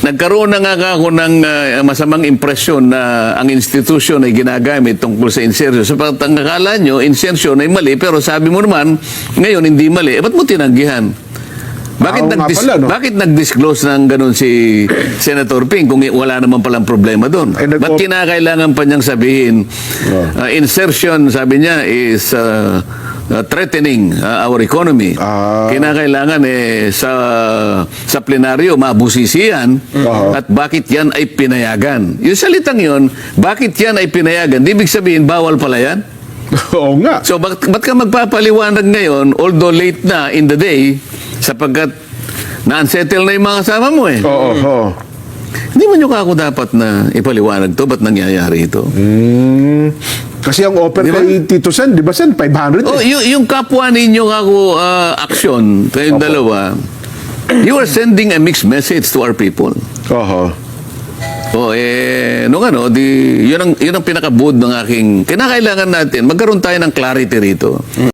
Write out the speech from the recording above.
nagkaroon na nga ako ng masamang impresyon na ang institusyon ay ginagamit tungkol sa insertion. Sapagkat ang akala nyo, insertion ay mali, pero sabi mo naman, ngayon hindi mali. Ba't mo tinanggihan? Bakit nag-disclose ng ganun si Senator Ping kung wala naman palang problema doon? Ba't kinakailangan pa niyang sabihin, insertion, sabi niya, is threatening our economy. Kinakailangan sa plenaryo mabusisian at bakit yan ay pinayagan. Yung salitang yun, bakit yan ay pinayagan? Di ibig sabihin, bawal pala yan? Oo nga. So, ba't ka magpapaliwanag ngayon, although late na in the day, sapagkat na-unsettle na yung mga kasama mo eh. Oo. Hindi mo nyo kako dapat na ipaliwanag to? Ba't nangyayari ito? Kasi ang offer kay Tito Sen, di ba Sen? 500 Oh, yung kapwa ninyo kako action, kayong dalawa, you are sending a mixed message to our people. Oo. Yun ang pinaka-bood ng aking, kinakailangan natin, magkaroon tayo ng clarity rito.